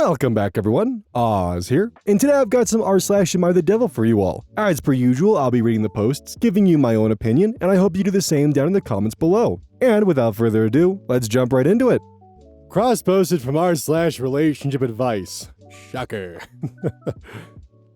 Welcome back, everyone. Oz here, and today I've got some r/AmITheDevil for you all. As per usual, I'll be reading the posts, giving you my own opinion, and I hope you do the same down in the comments below. And without further ado, let's jump right into it. Cross-posted from r/relationship advice. Shocker.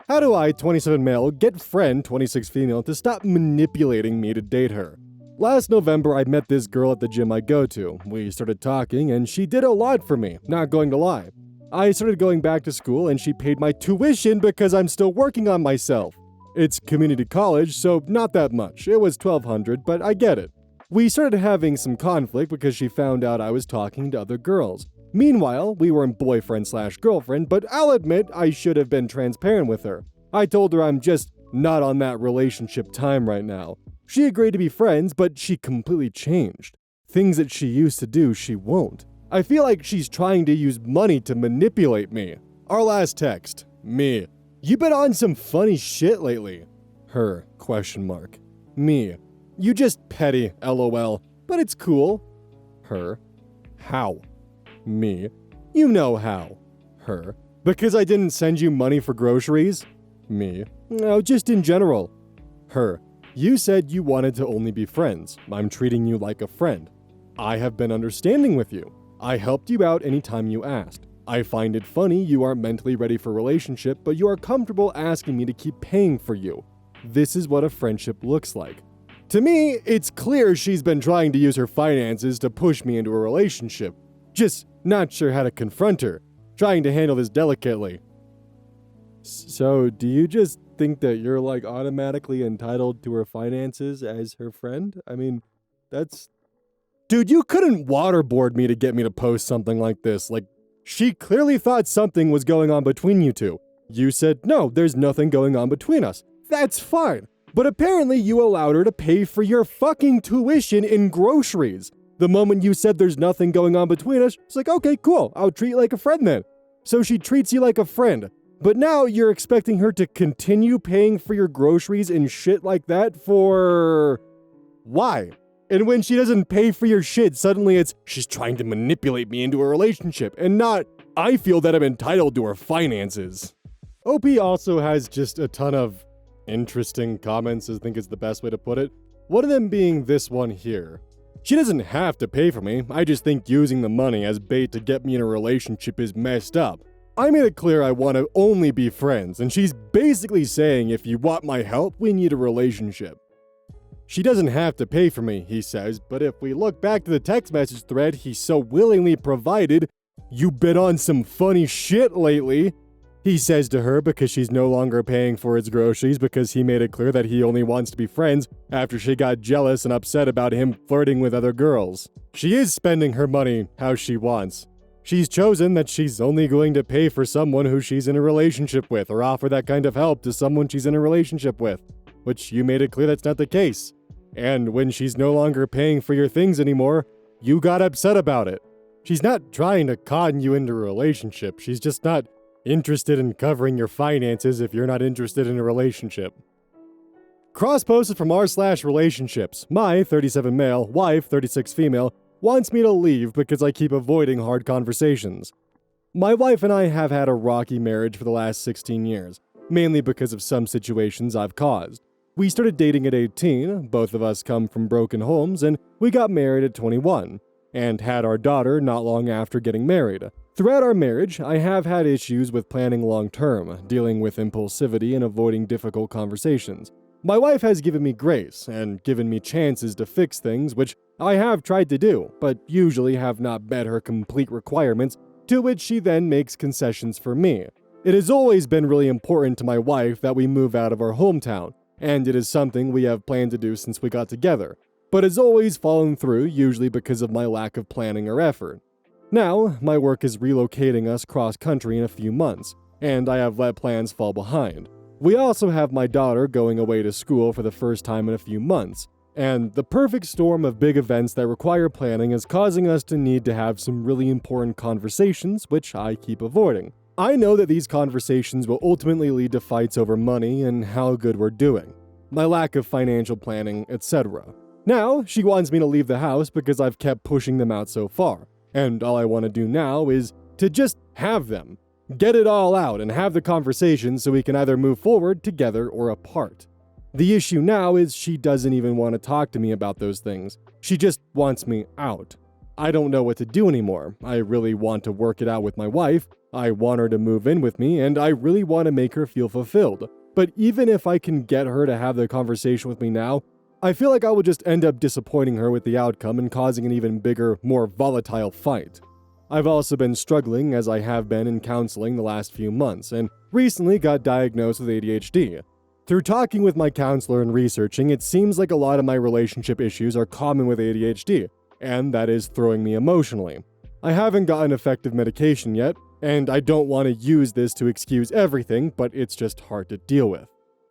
How do I, 27 male, get friend, 26 female, to stop manipulating me to date her? Last November, I met this girl at the gym I go to. We started talking, and she did a lot for me, not going to lie. I started going back to school and she paid my tuition because I'm still working on myself. It's community college, so not that much. It was $1,200, but I get it. We started having some conflict because she found out I was talking to other girls. Meanwhile, we weren't boyfriend/girlfriend, but I'll admit I should have been transparent with her. I told her I'm just not on that relationship time right now. She agreed to be friends, but she completely changed. Things that she used to do, she won't. I feel like she's trying to use money to manipulate me. Our last text. Me. You been on some funny shit lately. Her, ? Me. You just petty, lol. But it's cool. Her. How? Me. You know how. Her. Because I didn't send you money for groceries? Me. No, just in general. Her. You said you wanted to only be friends. I'm treating you like a friend. I have been understanding with you. I helped you out anytime you asked. I find it funny you aren't mentally ready for a relationship, but you are comfortable asking me to keep paying for you. This is what a friendship looks like. To me, it's clear she's been trying to use her finances to push me into a relationship. Just not sure how to confront her. Trying to handle this delicately. So, do you just think that you're automatically entitled to her finances as her friend? I mean, that's... Dude, you couldn't waterboard me to get me to post something like this. She clearly thought something was going on between you two. You said, no, there's nothing going on between us. That's fine. But apparently you allowed her to pay for your fucking tuition in groceries. The moment you said there's nothing going on between us, it's like, okay, cool, I'll treat you like a friend then. So she treats you like a friend. But now you're expecting her to continue paying for your groceries and shit like that for... Why? And when she doesn't pay for your shit, suddenly it's, she's trying to manipulate me into a relationship, and not, I feel that I'm entitled to her finances. OP also has just a ton of interesting comments, I think is the best way to put it. One of them being this one here. She doesn't have to pay for me, I just think using the money as bait to get me in a relationship is messed up. I made it clear I want to only be friends, and she's basically saying if you want my help, we need a relationship. She doesn't have to pay for me, he says, but if we look back to the text message thread he so willingly provided, you been on some funny shit lately, he says to her because she's no longer paying for his groceries because he made it clear that he only wants to be friends after she got jealous and upset about him flirting with other girls. She is spending her money how she wants. She's chosen that she's only going to pay for someone who she's in a relationship with or offer that kind of help to someone she's in a relationship with. Which you made it clear that's not the case. And when she's no longer paying for your things anymore, you got upset about it. She's not trying to con you into a relationship, she's just not interested in covering your finances if you're not interested in a relationship. Cross-posted from r/relationships. My 37 male, wife 36 female, wants me to leave because I keep avoiding hard conversations. My wife and I have had a rocky marriage for the last 16 years, mainly because of some situations I've caused. We started dating at 18, both of us come from broken homes, and we got married at 21, and had our daughter not long after getting married. Throughout our marriage, I have had issues with planning long-term, dealing with impulsivity and avoiding difficult conversations. My wife has given me grace, and given me chances to fix things, which I have tried to do, but usually have not met her complete requirements, to which she then makes concessions for me. It has always been really important to my wife that we move out of our hometown, and it is something we have planned to do since we got together, but has always fallen through, usually because of my lack of planning or effort. Now, my work is relocating us cross-country in a few months, and I have let plans fall behind. We also have my daughter going away to school for the first time in a few months, and the perfect storm of big events that require planning is causing us to need to have some really important conversations, which I keep avoiding. I know that these conversations will ultimately lead to fights over money and how good we're doing, my lack of financial planning, etc. Now, she wants me to leave the house because I've kept pushing them out so far, and all I want to do now is to just have them. Get it all out and have the conversation so we can either move forward together or apart. The issue now is she doesn't even want to talk to me about those things. She just wants me out. I don't know what to do anymore. I really want to work it out with my wife. I want her to move in with me, and I really want to make her feel fulfilled. But even if I can get her to have the conversation with me now, I feel like I will just end up disappointing her with the outcome and causing an even bigger, more volatile fight. I've also been struggling, as I have been in counseling the last few months, and recently got diagnosed with ADHD. Through talking with my counselor and researching, it seems like a lot of my relationship issues are common with ADHD, and that is throwing me emotionally. I haven't gotten effective medication yet, and I don't want to use this to excuse everything, but it's just hard to deal with.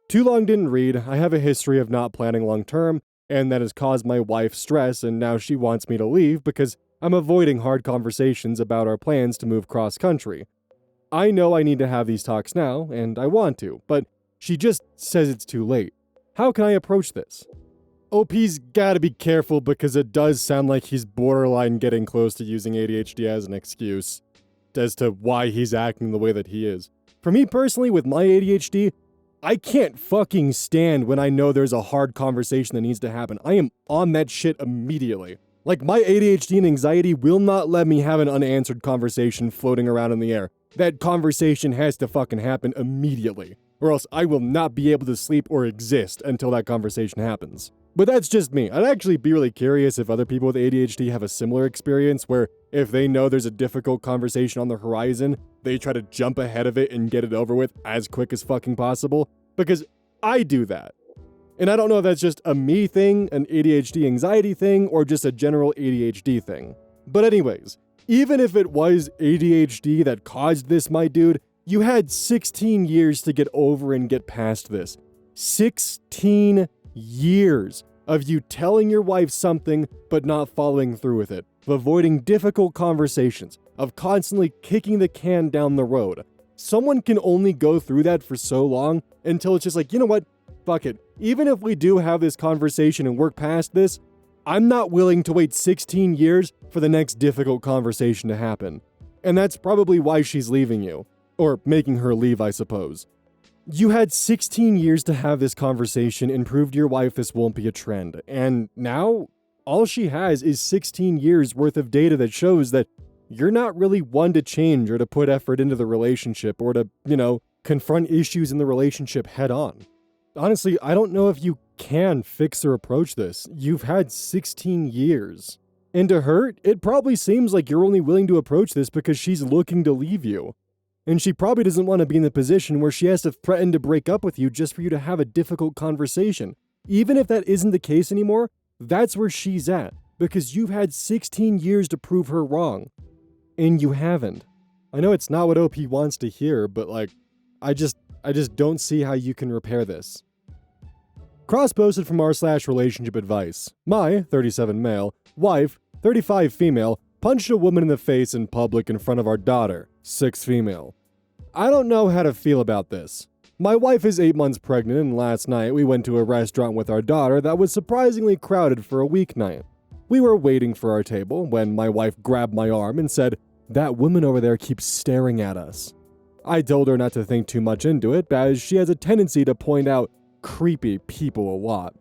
Too long didn't read, I have a history of not planning long term, and that has caused my wife stress, and now she wants me to leave because I'm avoiding hard conversations about our plans to move cross-country. I know I need to have these talks now, and I want to, but she just says it's too late. How can I approach this? OP's gotta be careful because it does sound like he's borderline getting close to using ADHD as an excuse as to why he's acting the way that he is. For me personally, with my ADHD, I can't fucking stand when I know there's a hard conversation that needs to happen. I am on that shit immediately. Like, my ADHD and anxiety will not let me have an unanswered conversation floating around in the air. That conversation has to fucking happen immediately, or else I will not be able to sleep or exist until that conversation happens. But that's just me. I'd actually be really curious if other people with ADHD have a similar experience where if they know there's a difficult conversation on the horizon, they try to jump ahead of it and get it over with as quick as fucking possible. Because I do that. And I don't know if that's just a me thing, an ADHD anxiety thing, or just a general ADHD thing. But anyways, even if it was ADHD that caused this, my dude, you had 16 years to get over and get past this. 16 years of you telling your wife something but not following through with it, of avoiding difficult conversations, of constantly kicking the can down the road. Someone can only go through that for so long until it's just like, you know what? Fuck it. Even if we do have this conversation and work past this, I'm not willing to wait 16 years for the next difficult conversation to happen. And that's probably why she's leaving you. Or making her leave, I suppose. You had 16 years to have this conversation and prove to your wife this won't be a trend. And now, all she has is 16 years worth of data that shows that you're not really one to change or to put effort into the relationship or to, confront issues in the relationship head on. Honestly, I don't know if you can fix or approach this. You've had 16 years. And to her, it probably seems like you're only willing to approach this because she's looking to leave you. And she probably doesn't want to be in the position where she has to threaten to break up with you just for you to have a difficult conversation. Even if that isn't the case anymore, that's where she's at, because you've had 16 years to prove her wrong. And you haven't. I know it's not what OP wants to hear, but I just don't see how you can repair this. Cross-posted from r/relationship advice. My, 37 male, wife, 35 female, punched a woman in the face in public in front of our daughter, 6 female. I don't know how to feel about this. My wife is 8 months pregnant, and last night we went to a restaurant with our daughter that was surprisingly crowded for a weeknight. We were waiting for our table when my wife grabbed my arm and said, "That woman over there keeps staring at us." I told her not to think too much into it, as she has a tendency to point out creepy people a lot.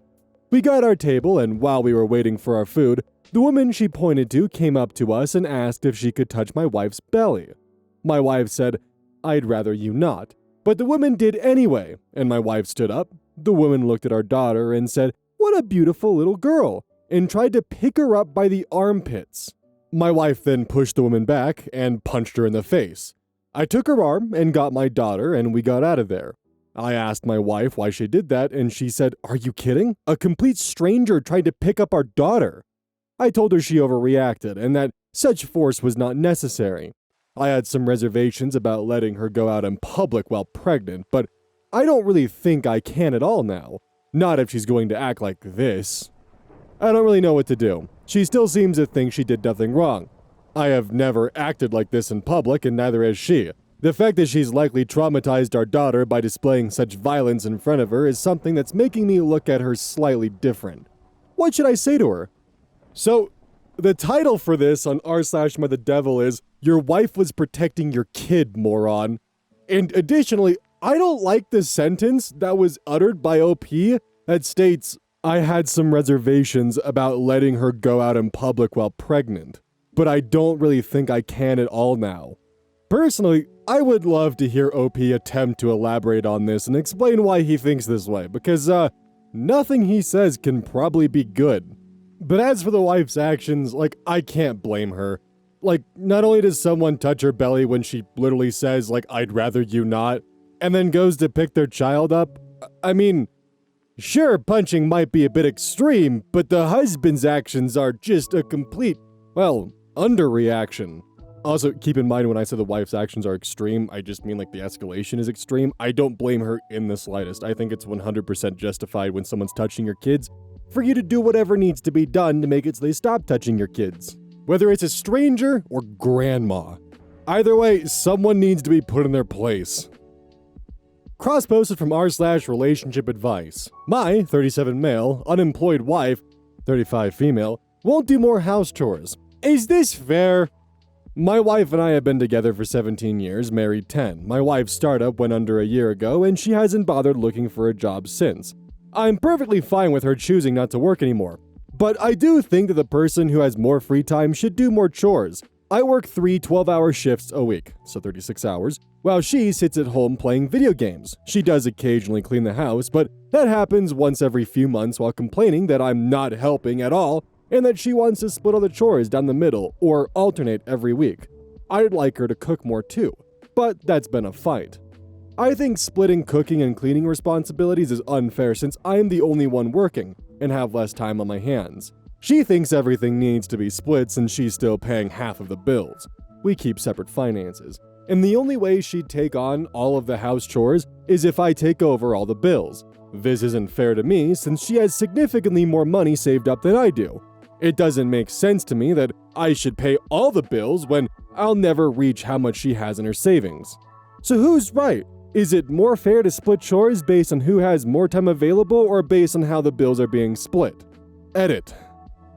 We got our table, and while we were waiting for our food, the woman she pointed to came up to us and asked if she could touch my wife's belly. My wife said, "I'd rather you not." But the woman did anyway, and my wife stood up. The woman looked at our daughter and said, "What a beautiful little girl," and tried to pick her up by the armpits. My wife then pushed the woman back and punched her in the face. I took her arm and got my daughter, and we got out of there. I asked my wife why she did that, and she said, "Are you kidding? A complete stranger tried to pick up our daughter." I told her she overreacted and that such force was not necessary. I had some reservations about letting her go out in public while pregnant, but I don't really think I can at all now. Not if she's going to act like this. I don't really know what to do. She still seems to think she did nothing wrong. I have never acted like this in public, and neither has she. The fact that she's likely traumatized our daughter by displaying such violence in front of her is something that's making me look at her slightly different. What should I say to her? So, the title for this on r/MyTheDevil is Your wife was protecting your kid, moron. And additionally, I don't like the sentence that was uttered by OP that states, I had some reservations about letting her go out in public while pregnant, but I don't really think I can at all now. Personally, I would love to hear OP attempt to elaborate on this and explain why he thinks this way, because nothing he says can probably be good. But as for the wife's actions, like, I can't blame her. Like, not only does someone touch her belly when she literally says, like, I'd rather you not, and then goes to pick their child up, I mean, sure, punching might be a bit extreme, but the husband's actions are just a complete, well, underreaction. Also, keep in mind when I say the wife's actions are extreme, I just mean like the escalation is extreme. I don't blame her in the slightest. I think it's 100% justified when someone's touching your kids for you to do whatever needs to be done to make it so they stop touching your kids. Whether it's a stranger or grandma. Either way, someone needs to be put in their place. Cross-posted from r/relationship advice. My 37 male, unemployed wife, 35 female, won't do more house chores. Is this fair? My wife and I have been together for 17 years, married 10. My wife's startup went under a year ago, and she hasn't bothered looking for a job since. I'm perfectly fine with her choosing not to work anymore. But I do think that the person who has more free time should do more chores. I work 3 12-hour shifts a week, so 36 hours, while she sits at home playing video games. She does occasionally clean the house, but that happens once every few months while complaining that I'm not helping at all, and that she wants to split all the chores down the middle or alternate every week. I'd like her to cook more too, but that's been a fight. I think splitting cooking and cleaning responsibilities is unfair since I'm the only one working and have less time on my hands. She thinks everything needs to be split since she's still paying half of the bills. We keep separate finances, and the only way she'd take on all of the house chores is if I take over all the bills. This isn't fair to me since she has significantly more money saved up than I do. It doesn't make sense to me that I should pay all the bills when I'll never reach how much she has in her savings. So who's right? Is it more fair to split chores based on who has more time available or based on how the bills are being split? Edit.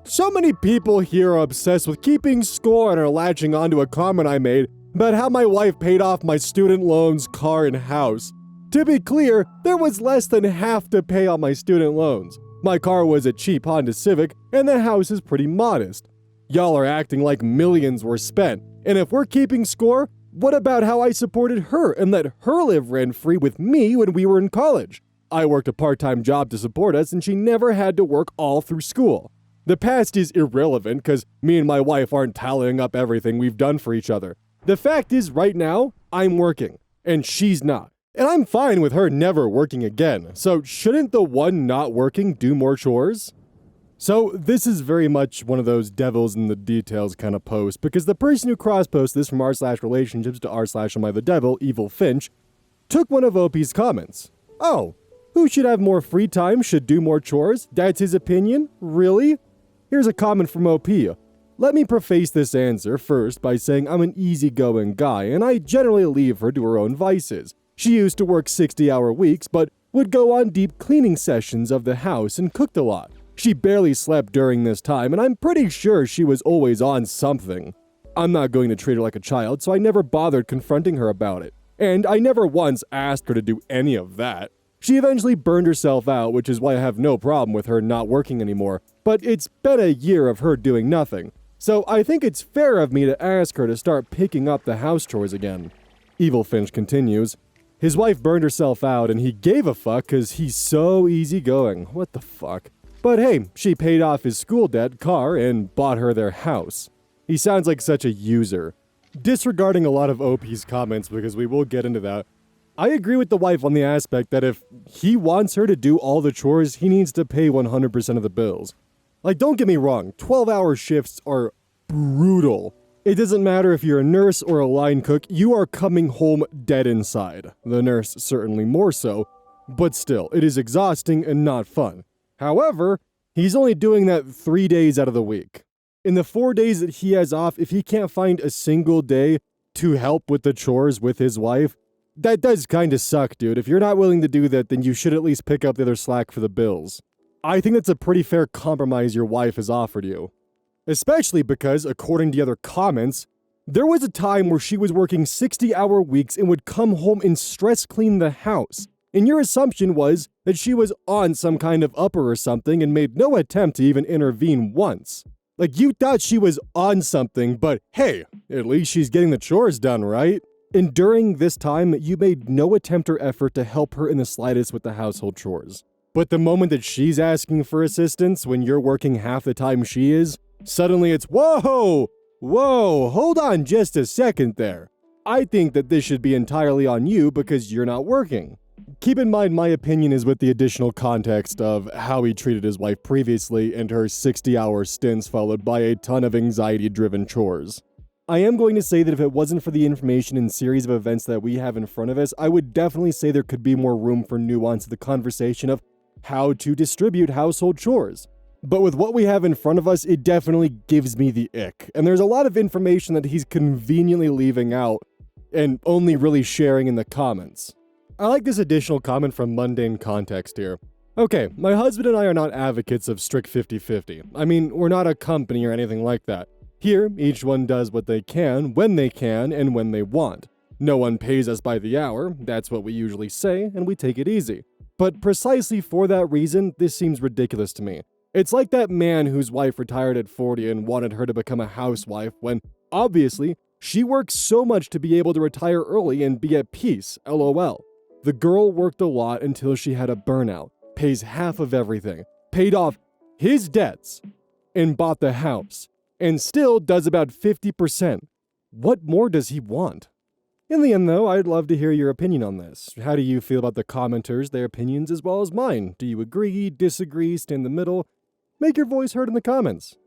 So many people here are obsessed with keeping score and are latching onto a comment I made about how my wife paid off my student loans, car, and house. To be clear, there was less than half to pay on my student loans. My car was a cheap Honda Civic, and the house is pretty modest. Y'all are acting like millions were spent, and if we're keeping score, what about how I supported her and let her live rent-free with me when we were in college? I worked a part-time job to support us, and she never had to work all through school. The past is irrelevant because me and my wife aren't tallying up everything we've done for each other. The fact is, right now, I'm working, and she's not. And I'm fine with her never working again, so shouldn't the one not working do more chores? So this is very much one of those devils in the details kind of posts, because the person who cross-posted this from r/relationships to r/AmITheDevil, Evil Finch, took one of OP's comments. Oh, who should have more free time should do more chores? That's his opinion? Really? Here's a comment from OP. Let me preface this answer first by saying I'm an easygoing guy, and I generally leave her to her own vices. She used to work 60-hour weeks, but would go on deep cleaning sessions of the house and cooked a lot. She barely slept during this time, and I'm pretty sure she was always on something. I'm not going to treat her like a child, so I never bothered confronting her about it. And I never once asked her to do any of that. She eventually burned herself out, which is why I have no problem with her not working anymore. But it's been a year of her doing nothing. So I think it's fair of me to ask her to start picking up the house chores again. Evil Finch continues. His wife burned herself out and he gave a fuck cause he's so easygoing. What the fuck? But hey, she paid off his school debt, car, and bought her their house. He sounds like such a user. Disregarding a lot of OP's comments because we will get into that, I agree with the wife on the aspect that if he wants her to do all the chores, he needs to pay 100% of the bills. Like, don't get me wrong, 12-hour shifts are brutal. It doesn't matter if you're a nurse or a line cook, you are coming home dead inside. The nurse certainly more so, but still, it is exhausting and not fun. However, he's only doing that 3 days out of the week. In the 4 days that he has off, if he can't find a single day to help with the chores with his wife, that does kinda suck, dude. If you're not willing to do that, then you should at least pick up the other slack for the bills. I think that's a pretty fair compromise your wife has offered you. Especially because, according to the other comments, There was a time where she was working 60-hour weeks and would come home and stress clean the house. And your assumption was that she was on some kind of upper or something and made no attempt to even intervene once. Like, you thought she was on something, but hey, at least she's getting the chores done, right? And during this time, you made no attempt or effort to help her in the slightest with the household chores. But the moment that she's asking for assistance when you're working half the time she is, suddenly it's, whoa, hold on just a second there. I think that this should be entirely on you because you're not working. Keep in mind, my opinion is with the additional context of how he treated his wife previously and her 60-hour stints followed by a ton of anxiety-driven chores. I am going to say that if it wasn't for the information and series of events that we have in front of us, I would definitely say there could be more room for nuance of the conversation of how to distribute household chores. But with what we have in front of us, it definitely gives me the ick. And there's a lot of information that he's conveniently leaving out and only really sharing in the comments. I like this additional comment from Mundane Context here. Okay, my husband and I are not advocates of strict 50-50. I mean, we're not a company or anything like that. Here, each one does what they can, and when they want. No one pays us by the hour, that's what we usually say, and we take it easy. But precisely for that reason, this seems ridiculous to me. It's like that man whose wife retired at 40 and wanted her to become a housewife when, obviously, she works so much to be able to retire early and be at peace, lol. The girl worked a lot until she had a burnout, pays half of everything, paid off his debts, and bought the house, and still does about 50%. What more does he want? In the end, though, I'd love to hear your opinion on this. How do you feel about the commenters, their opinions as well as mine? Do you agree, disagree, stand in the middle? Make your voice heard in the comments.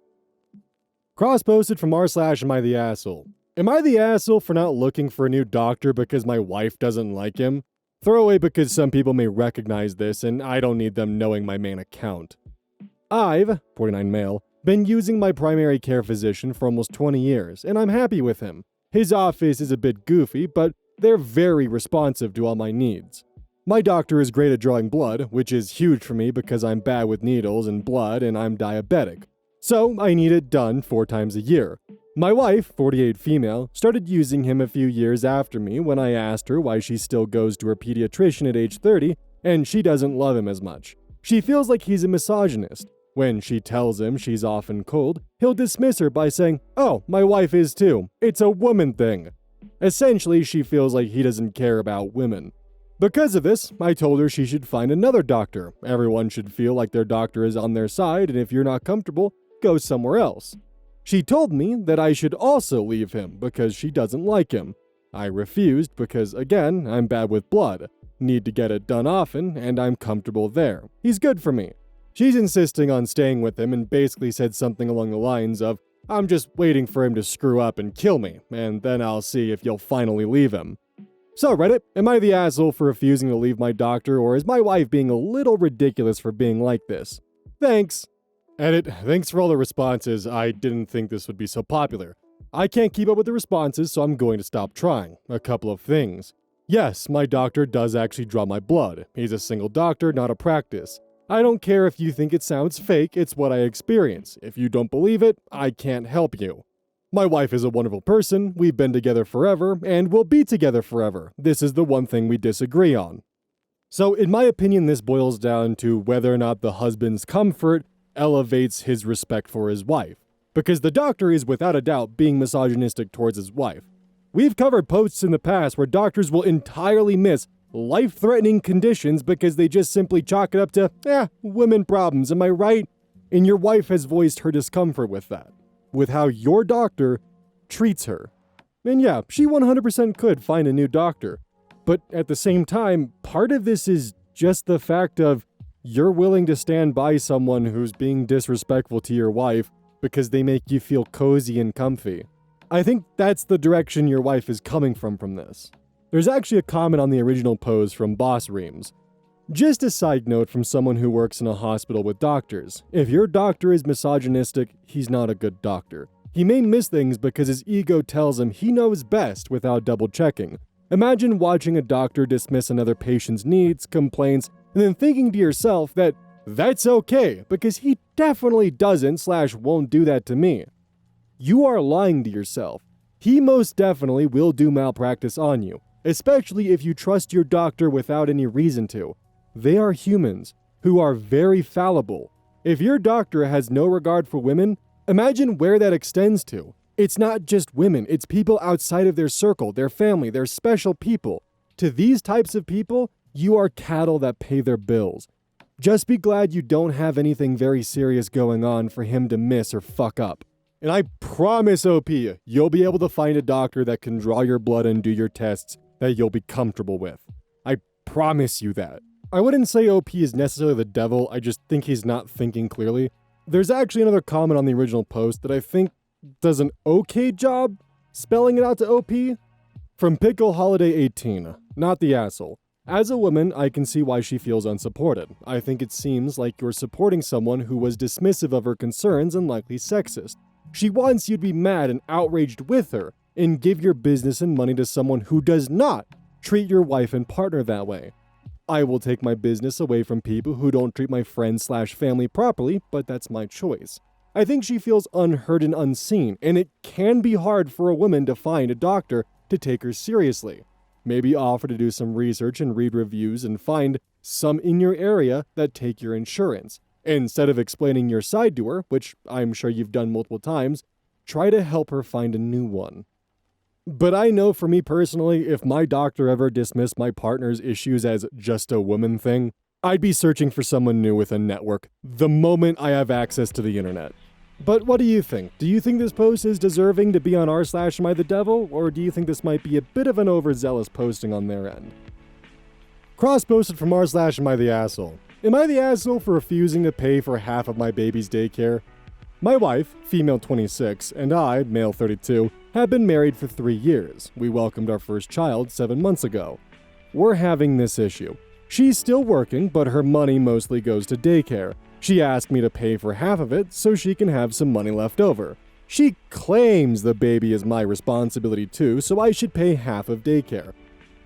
Cross-posted from r/AmITheAsshole. Am I the asshole for not looking for a new doctor because my wife doesn't like him? Throwaway because some people may recognize this and I don't need them knowing my main account. I've, 49 male, been using my primary care physician for almost 20 years and I'm happy with him. His office is a bit goofy, but they're very responsive to all my needs. My doctor is great at drawing blood, which is huge for me because I'm bad with needles and blood and I'm diabetic. So I need it done 4 times a year. My wife, 48 female, started using him a few years after me when I asked her why she still goes to her pediatrician at age 30 and she doesn't love him as much. She feels like he's a misogynist. When she tells him she's often cold, he'll dismiss her by saying, "Oh, my wife is too. It's a woman thing." Essentially, she feels like he doesn't care about women. Because of this, I told her she should find another doctor. Everyone should feel like their doctor is on their side, and if you're not comfortable, go somewhere else. She told me that I should also leave him because she doesn't like him. I refused because, again, I'm bad with blood, need to get it done often, and I'm comfortable there. He's good for me. She's insisting on staying with him and basically said something along the lines of, "I'm just waiting for him to screw up and kill me, and then I'll see if you'll finally leave him." So Reddit, am I the asshole for refusing to leave my doctor, or is my wife being a little ridiculous for being like this? Thanks. Edit, thanks for all the responses. I didn't think this would be so popular. I can't keep up with the responses, so I'm going to stop trying. A couple of things. Yes, my doctor does actually draw my blood. He's a single doctor, not a practice. I don't care if you think it sounds fake, it's what I experience. If you don't believe it, I can't help you. My wife is a wonderful person, we've been together forever, and we'll be together forever. This is the one thing we disagree on. So in my opinion, this boils down to whether or not the husband's comfort elevates his respect for his wife. Because the doctor is without a doubt being misogynistic towards his wife. We've covered posts in the past where doctors will entirely miss life-threatening conditions because they just simply chalk it up to, women problems, am I right? And your wife has voiced her discomfort with that, with how your doctor treats her. And yeah, she 100% could find a new doctor. But at the same time, part of this is just the fact of you're willing to stand by someone who's being disrespectful to your wife because they make you feel cozy and comfy. I think that's the direction your wife is coming from this. There's actually a comment on the original post from Boss Reams. Just a side note from someone who works in a hospital with doctors. If your doctor is misogynistic, he's not a good doctor. He may miss things because his ego tells him he knows best without double checking. Imagine watching a doctor dismiss another patient's needs, complaints, and then thinking to yourself that that's okay because he definitely doesn't/won't do that to me. You are lying to yourself. he most definitely will do malpractice on you, especially if you trust your doctor without any reason to. They are humans who are very fallible. If your doctor has no regard for women, imagine where that extends to. It's not just women, it's people outside of their circle, their family, their special people. To these types of people, you are cattle that pay their bills. Just be glad you don't have anything very serious going on for him to miss or fuck up. And I promise, OP, you'll be able to find a doctor that can draw your blood and do your tests that you'll be comfortable with. I promise you that. I wouldn't say OP is necessarily the devil, I just think he's not thinking clearly. There's actually another comment on the original post that I think does an okay job spelling it out to OP. From Pickle Holiday 18, not the asshole. As a woman, I can see why she feels unsupported. I think it seems like you're supporting someone who was dismissive of her concerns and likely sexist. She wants you to be mad and outraged with her and give your business and money to someone who does not treat your wife and partner that way. I will take my business away from people who don't treat my friends/family properly, but that's my choice. I think she feels unheard and unseen, and it can be hard for a woman to find a doctor to take her seriously. Maybe offer to do some research and read reviews and find some in your area that take your insurance. Instead of explaining your side to her, which I'm sure you've done multiple times, try to help her find a new one. But I know for me personally, if my doctor ever dismissed my partner's issues as just a woman thing, I'd be searching for someone new with a network the moment I have access to the internet. But what do you think? Do you think this post is deserving to be on r/AmITheDevil, or do you think this might be a bit of an overzealous posting on their end? Cross posted from r/AmITheAsshole. Am I the asshole for refusing to pay for half of my baby's daycare? My wife, female 26, and I, male 32, have been married for 3 years. We welcomed our first child 7 months ago. We're having this issue. She's still working, but her money mostly goes to daycare. She asked me to pay for half of it so she can have some money left over. She claims the baby is my responsibility too, so I should pay half of daycare.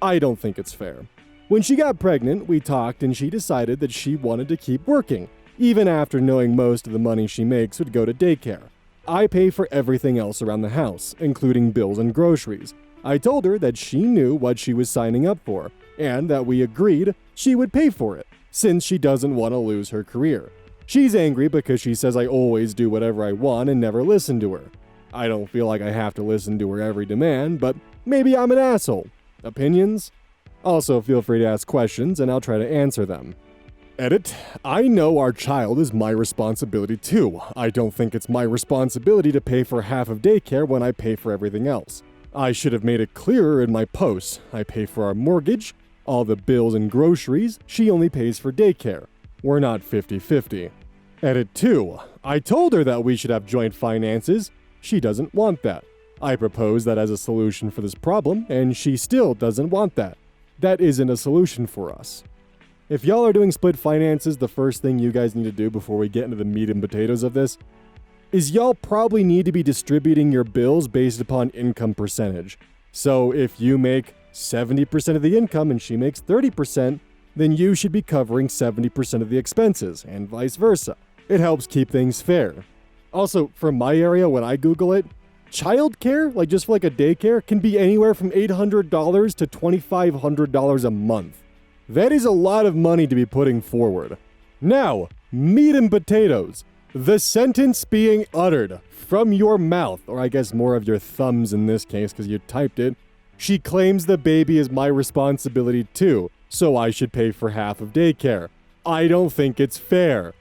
I don't think it's fair. When she got pregnant, we talked and she decided that she wanted to keep working, even after knowing most of the money she makes would go to daycare. I pay for everything else around the house, including bills and groceries. I told her that she knew what she was signing up for, and that we agreed she would pay for it, since she doesn't want to lose her career. She's angry because she says I always do whatever I want and never listen to her. I don't feel like I have to listen to her every demand, but maybe I'm an asshole. Opinions? Also, feel free to ask questions and I'll try to answer them. Edit. I know our child is my responsibility too. I don't think it's my responsibility to pay for half of daycare when I pay for everything else. I should have made it clearer in my posts. I pay for our mortgage, all the bills and groceries. She only pays for daycare. We're not 50-50. Edit 2. I told her that we should have joint finances. She doesn't want that. I proposed that as a solution for this problem, and she still doesn't want that. That isn't a solution for us. If y'all are doing split finances, the first thing you guys need to do before we get into the meat and potatoes of this is y'all probably need to be distributing your bills based upon income percentage. So if you make 70% of the income and she makes 30%, then you should be covering 70% of the expenses, and vice versa. It helps keep things fair. Also, from my area, when I Google it, childcare, like just for like a daycare, can be anywhere from $800 to $2,500 a month. That is a lot of money to be putting forward. Now, meat and potatoes. The sentence being uttered from your mouth, or I guess more of your thumbs in this case because you typed it. She claims the baby is my responsibility too, so I should pay for half of daycare. I don't think it's fair.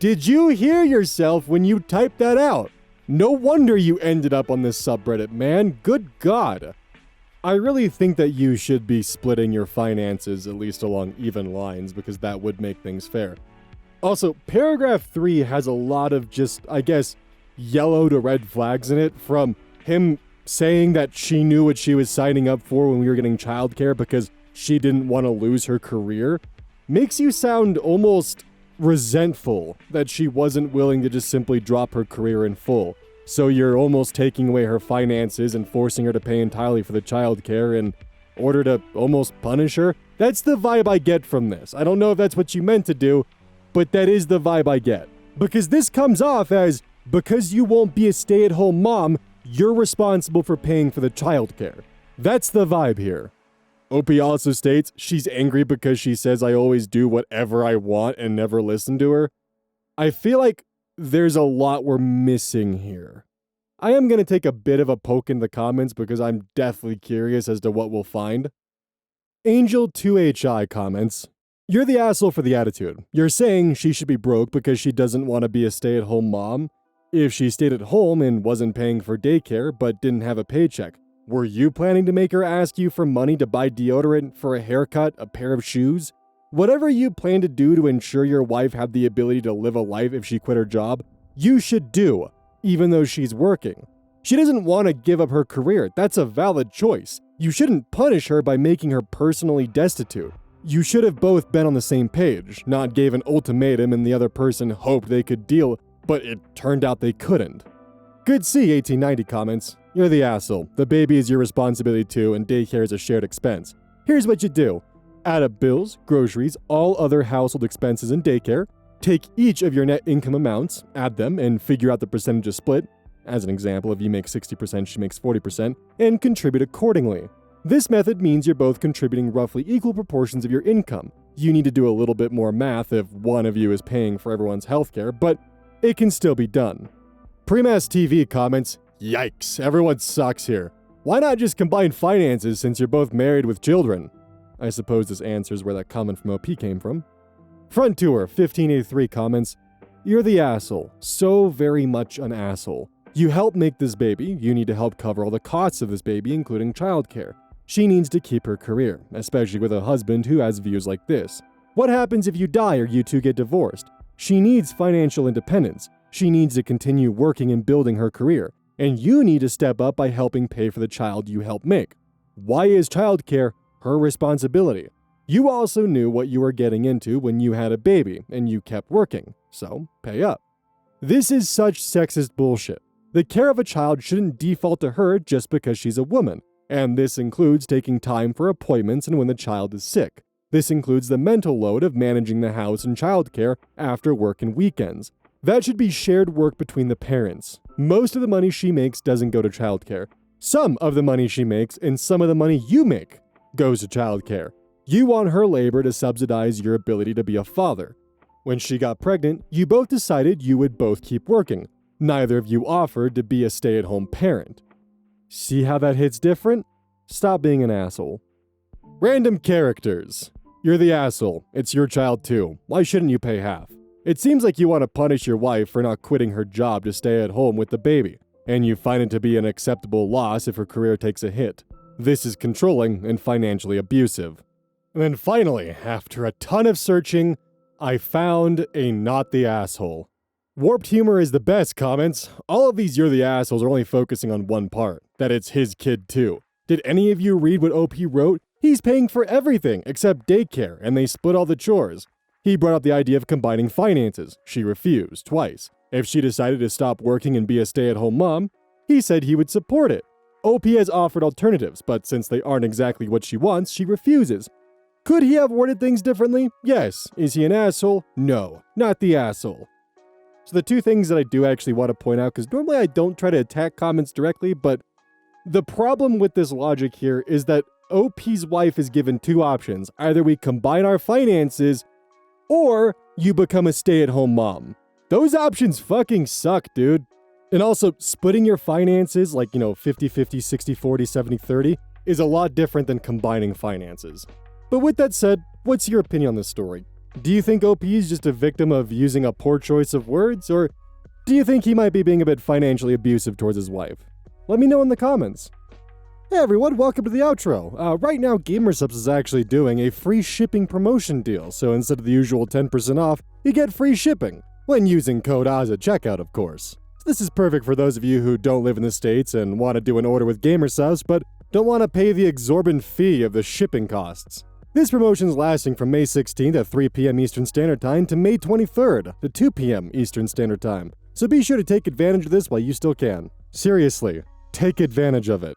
Did you hear yourself when you typed that out? No wonder you ended up on this subreddit, man. Good God. I really think that you should be splitting your finances at least along even lines because that would make things fair. Also, paragraph 3 has a lot of just, I guess, yellow to red flags in it, from him saying that she knew what she was signing up for when we were getting childcare because she didn't want to lose her career. Makes you sound almost resentful that she wasn't willing to just simply drop her career in full. So you're almost taking away her finances and forcing her to pay entirely for the childcare in order to almost punish her. That's the vibe I get from this. I don't know if that's what you meant to do, but that is the vibe I get. Because this comes off as, because you won't be a stay-at-home mom, You're responsible for paying for the childcare. That's the vibe here. OP also states she's angry because she says I always do whatever I want and never listen to her. I feel like there's a lot we're missing here. I am going to take a bit of a poke in the comments because I'm deathly curious as to what we'll find. Angel2HI comments, "You're the asshole for the attitude. You're saying she should be broke because she doesn't want to be a stay-at-home mom. If she stayed at home and wasn't paying for daycare but didn't have a paycheck, were you planning to make her ask you for money to buy deodorant, for a haircut, a pair of shoes? Whatever you plan to do to ensure your wife had the ability to live a life if she quit her job, you should do, even though she's working. She doesn't want to give up her career. That's a valid choice. You shouldn't punish her by making her personally destitute. You should have both been on the same page, not gave an ultimatum and the other person hoped they could deal, but it turned out they couldn't." Good C 1890 comments, "You're the asshole. The baby is your responsibility too, and daycare is a shared expense. Here's what you do. Add up bills, groceries, all other household expenses and daycare. Take each of your net income amounts, add them, and figure out the percentages split. As an example, if you make 60%, she makes 40%, and contribute accordingly. This method means you're both contributing roughly equal proportions of your income. You need to do a little bit more math if one of you is paying for everyone's healthcare, but it can still be done." Premass TV comments, "Yikes, everyone sucks here. Why not just combine finances since you're both married with children?" I suppose this answers where that comment from OP came from. Front Tour 1583 comments, "You're the asshole. So very much an asshole. You help make this baby, you need to help cover all the costs of this baby, including childcare. She needs to keep her career, especially with a husband who has views like this. What happens if you die or you two get divorced? She needs financial independence. She needs to continue working and building her career, and you need to step up by helping pay for the child you help make. Why is childcare her responsibility? You also knew what you were getting into when you had a baby, and you kept working, so pay up. This is such sexist bullshit. The care of a child shouldn't default to her just because she's a woman, and this includes taking time for appointments and when the child is sick. This includes the mental load of managing the house and childcare after work and weekends. That should be shared work between the parents. Most of the money she makes doesn't go to childcare. Some of the money she makes and some of the money you make goes to childcare. You want her labor to subsidize your ability to be a father. When she got pregnant, you both decided you would both keep working. Neither of you offered to be a stay-at-home parent. See how that hits different? Stop being an asshole." Random characters. "You're the asshole. It's your child too. Why shouldn't you pay half? It seems like you want to punish your wife for not quitting her job to stay at home with the baby, and you find it to be an acceptable loss if her career takes a hit. This is controlling and financially abusive." And then finally, after a ton of searching, I found a not the asshole. Warped humor is the best comments. "All of these you're the assholes are only focusing on one part, that it's his kid too. Did any of you read what OP wrote? He's paying for everything except daycare, and they split all the chores. He brought up the idea of combining finances. She refused twice. If she decided to stop working and be a stay-at-home mom, he said he would support it. OP has offered alternatives, but since they aren't exactly what she wants, she refuses. Could he have worded things differently? Yes. Is he an asshole? No, not the asshole." So the two things that I do actually want to point out, because normally I don't try to attack comments directly, but the problem with this logic here is that OP's wife is given two options. Either we combine our finances, or you become a stay-at-home mom. Those options fucking suck, dude. And also, splitting your finances, like, 50-50, 60-40, 70-30, is a lot different than combining finances. But with that said, what's your opinion on this story? Do you think OP is just a victim of using a poor choice of words, or do you think he might be being a bit financially abusive towards his wife? Let me know in the comments. Hey everyone, welcome to the outro. Right now, GamerSubs is actually doing a free shipping promotion deal, so instead of the usual 10% off, you get free shipping, when using code AZ at checkout, of course. This is perfect for those of you who don't live in the States and want to do an order with GamerSubs, but don't want to pay the exorbitant fee of the shipping costs. This promotion is lasting from May 16th at 3 p.m. Eastern Standard Time to May 23rd at 2 p.m. Eastern Standard Time. So be sure to take advantage of this while you still can. Seriously, take advantage of it.